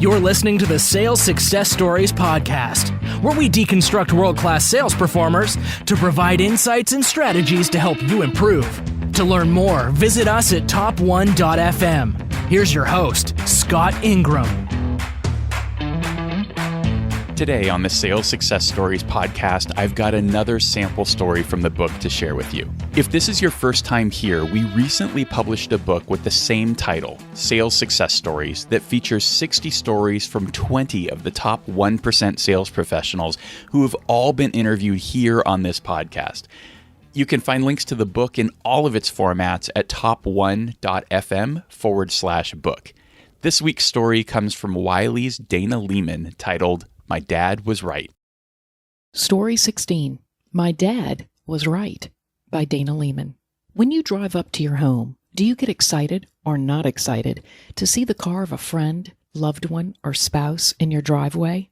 You're listening to the Sales Success Stories podcast, where we deconstruct world-class sales performers to provide insights and strategies to help you improve. To learn more, visit us at top1.fm. Here's your host, Scott Ingram. Today on the Sales Success Stories podcast, I've got another sample story from the book to share with you. If this is your first time here, we recently published a book with the same title, Sales Success Stories, that features 60 stories from 20 of the top 1% sales professionals who have all been interviewed here on this podcast. You can find links to the book in all of its formats at top1.fm/book. This week's story comes from Wiley's Dayna Leaman, titled, My Dad Was Right. Story 16, My Dad Was Right, by Dayna Leaman. When you drive up to your home, do you get excited or not excited to see the car of a friend, loved one, or spouse in your driveway?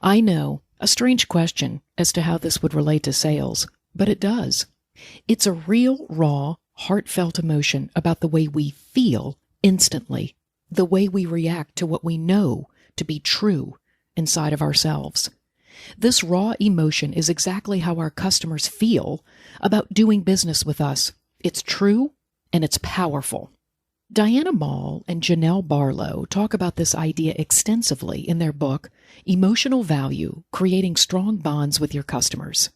I know, a strange question as to how this would relate to sales, but it does. It's a real, raw, heartfelt emotion about the way we feel instantly, the way we react to what we know to be true inside of ourselves. This raw emotion is exactly how our customers feel about doing business with us. It's true and it's powerful. Dianna Maul and Janelle Barlow talk about this idea extensively in their book, Emotional Value: Creating Strong Bonds with Your Customers.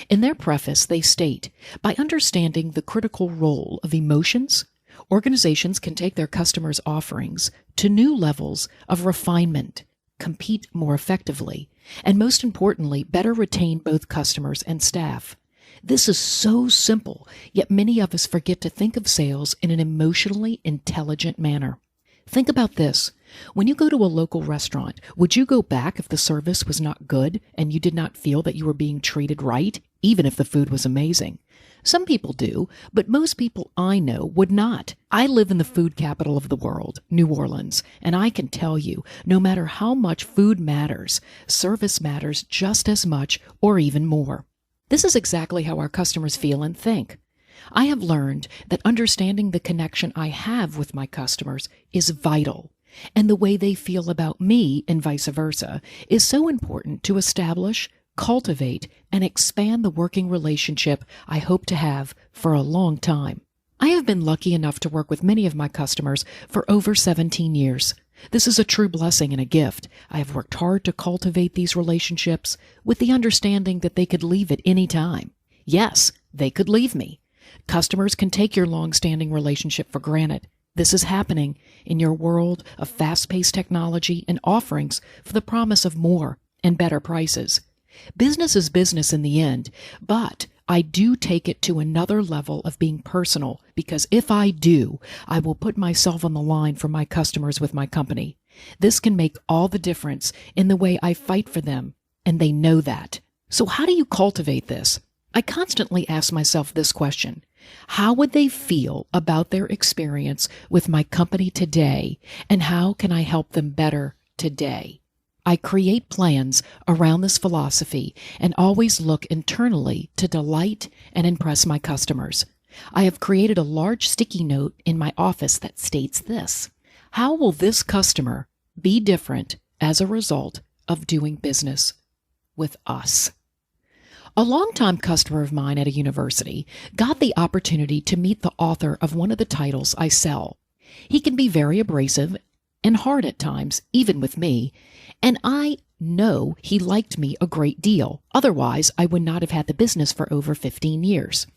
In their preface, they state, by understanding the critical role of emotions, organizations can take their customers' offerings to new levels of refinement, compete more effectively, and most importantly, better retain both customers and staff. This is so simple, yet many of us forget to think of sales in an emotionally intelligent manner. Think about this. When you go to a local restaurant, would you go back if the service was not good and you did not feel that you were being treated right, even if the food was amazing? Some people do, but most people I know would not. I live in the food capital of the world, New Orleans, and I can tell you, no matter how much food matters, service matters just as much or even more. This is exactly how our customers feel and think. I have learned that understanding the connection I have with my customers is vital, and the way they feel about me and vice versa is so important to establish, cultivate, and expand the working relationship I hope to have for a long time. I have been lucky enough to work with many of my customers for over 17 years. This is a true blessing and a gift. I have worked hard to cultivate these relationships with the understanding that they could leave at any time. Yes, they could leave me. Customers can take your long-standing relationship for granted. This is happening in your world of fast-paced technology and offerings for the promise of more and better prices. Business is business in the end, but I do take it to another level of being personal, because if I do, I will put myself on the line for my customers with my company. This can make all the difference in the way I fight for them, and they know that. So how do you cultivate this? I constantly ask myself this question. How would they feel about their experience with my company today, and how can I help them better today? I create plans around this philosophy and always look internally to delight and impress my customers. I have created a large sticky note in my office that states this: how will this customer be different as a result of doing business with us? A longtime customer of mine at a university got the opportunity to meet the author of one of the titles I sell. He can be very abrasive and hard at times, even with me, and I know he liked me a great deal. Otherwise, I would not have had the business for over 15 years.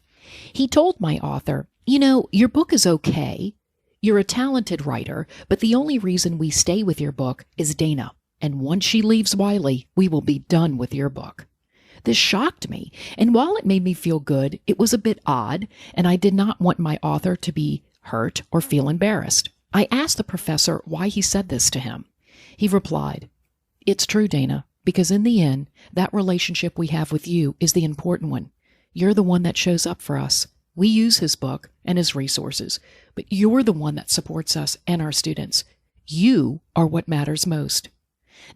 He told my author, your book is okay. You're a talented writer, but the only reason we stay with your book is Dayna. And once she leaves Wiley, we will be done with your book. This shocked me, and while it made me feel good, it was a bit odd, and I did not want my author to be hurt or feel embarrassed. I asked the professor why he said this to him. He replied, "It's true, Dayna, because in the end, that relationship we have with you is the important one. You're the one that shows up for us. We use his book and his resources, but you're the one that supports us and our students. You are what matters most."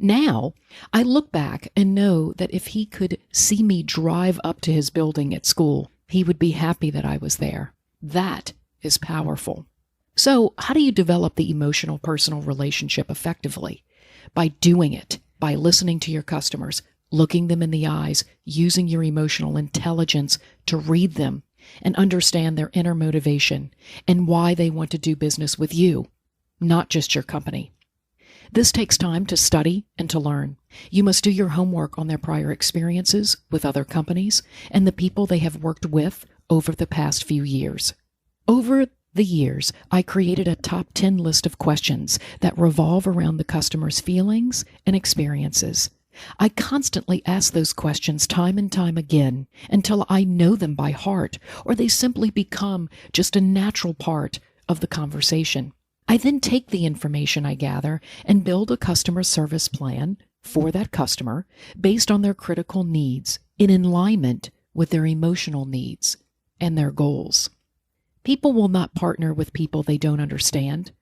Now, I look back and know that if he could see me drive up to his building at school, he would be happy that I was there. That is powerful. So, how do you develop the emotional personal relationship effectively? by doing it, by listening to your customers, looking them in the eyes, using your emotional intelligence to read them and understand their inner motivation and why they want to do business with you, not just your company. This takes time to study and to learn. You must do your homework on their prior experiences with other companies and the people they have worked with over the past few years. Over the years, I created a top 10 list of questions that revolve around the customer's feelings and experiences. I constantly ask those questions time and time again until I know them by heart, or they simply become just a natural part of the conversation. I then take the information I gather and build a customer service plan for that customer based on their critical needs in alignment with their emotional needs and their goals. People will not partner with people they don't understand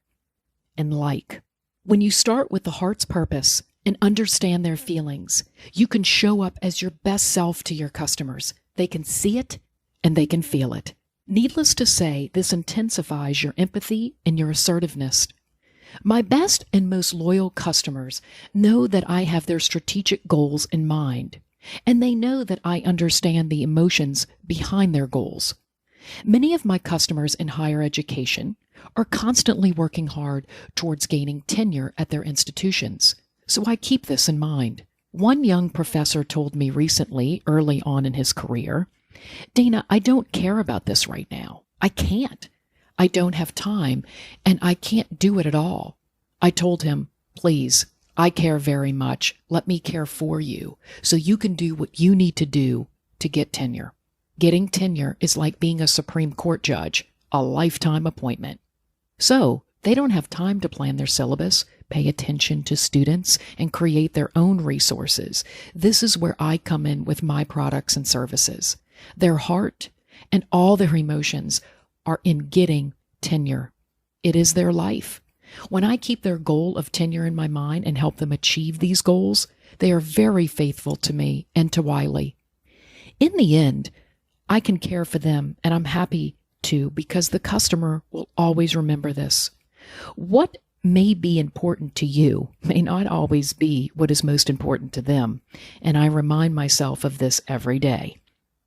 and like. When you start with the heart's purpose and understand their feelings, you can show up as your best self to your customers. They can see it and they can feel it. Needless to say, this intensifies your empathy and your assertiveness. My best and most loyal customers know that I have their strategic goals in mind, and they know that I understand the emotions behind their goals. Many of my customers in higher education are constantly working hard towards gaining tenure at their institutions, so I keep this in mind. One young professor told me recently, early on in his career, "Dayna, I don't care about this right now. I can't. I don't have time, and I can't do it at all." I told him, "Please, I care very much. Let me care for you so you can do what you need to do to get tenure." Getting tenure is like being a Supreme Court judge, a lifetime appointment. So they don't have time to plan their syllabus, pay attention to students, and create their own resources. This is where I come in with my products and services. Their heart and all their emotions are in getting tenure. It is their life. When I keep their goal of tenure in my mind and help them achieve these goals, they are very faithful to me and to Wiley. In the end, I can care for them, and I'm happy to because the customer will always remember this. What may be important to you may not always be what is most important to them, and I remind myself of this every day.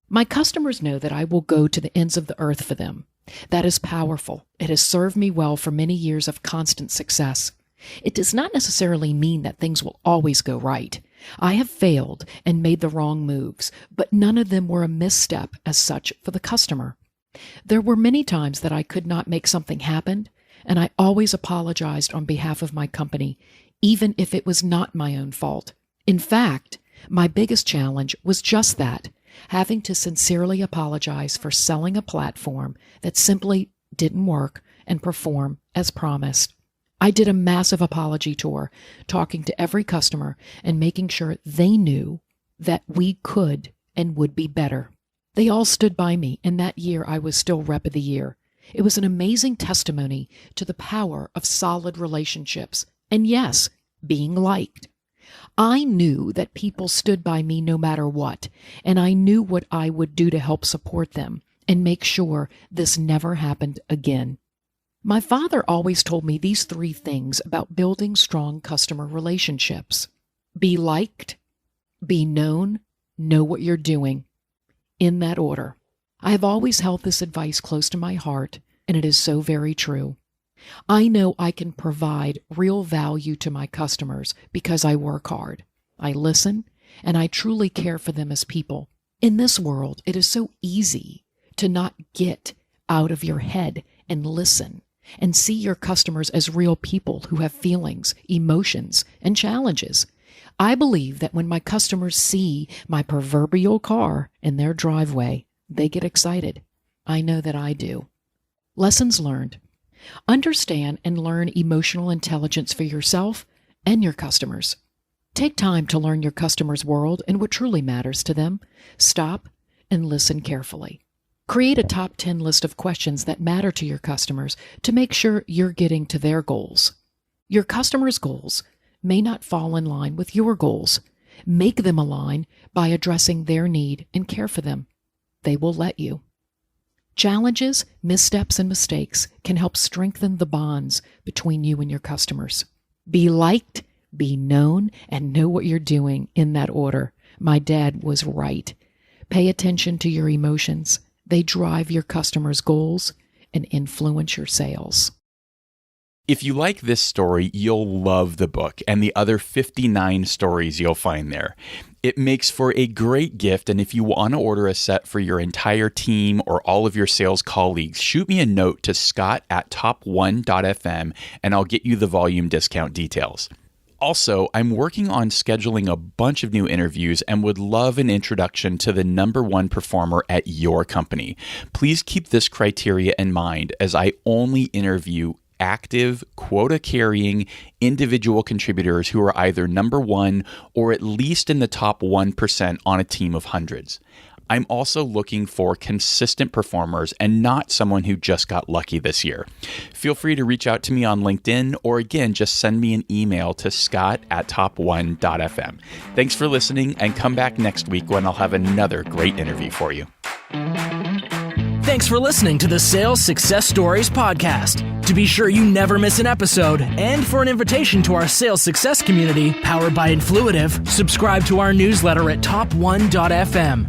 My customers know that I will go to the ends of the earth for them. That is powerful. It has served me well for many years of constant success. It does not necessarily mean that things will always go right. I have failed and made the wrong moves, but none of them were a misstep as such for the customer. There were many times that I could not make something happen, and I always apologized on behalf of my company, even if it was not my own fault. In fact, my biggest challenge was just that, having to sincerely apologize for selling a platform that simply didn't work and perform as promised. I did a massive apology tour, talking to every customer and making sure they knew that we could and would be better. They all stood by me, and that year I was still Rep of the Year. It was an amazing testimony to the power of solid relationships, and yes, being liked. I knew that people stood by me no matter what, and I knew what I would do to help support them and make sure this never happened again. My father always told me these 3 things about building strong customer relationships. Be liked, be known, know what you're doing. In that order. I have always held this advice close to my heart, and it is so very true. I know I can provide real value to my customers because I work hard. I listen, and I truly care for them as people. In this world, it is so easy to not get out of your head and listen and see your customers as real people who have feelings, emotions, and challenges. I believe that when my customers see my proverbial car in their driveway, they get excited. I know that I do. Lessons learned. Understand and learn emotional intelligence for yourself and your customers. Take time to learn your customer's world and what truly matters to them. Stop and listen carefully. Create a top 10 list of questions that matter to your customers to make sure you're getting to their goals. Your customers' goals may not fall in line with your goals. Make them align by addressing their need and care for them. They will let you. Challenges, missteps, and mistakes can help strengthen the bonds between you and your customers. Be liked, Be known and know what you're doing in that order. My dad was right. Pay attention to your emotions. They drive your customers' goals and influence your sales. If you like this story, you'll love the book and the other 59 stories you'll find there. It makes for a great gift, and if you want to order a set for your entire team or all of your sales colleagues, shoot me a note to scott@top1.fm and I'll get you the volume discount details. Also, I'm working on scheduling a bunch of new interviews and would love an introduction to the number one performer at your company. Please keep this criteria in mind, as I only interview active, quota-carrying individual contributors who are either number one or at least in the top 1% on a team of hundreds. I'm also looking for consistent performers and not someone who just got lucky this year. Feel free to reach out to me on LinkedIn, or again, just send me an email to scott@top1.fm. Thanks for listening, and come back next week when I'll have another great interview for you. Thanks for listening to the Sales Success Stories podcast. To be sure you never miss an episode, and for an invitation to our sales success community powered by Influitive, subscribe to our newsletter at top1.fm.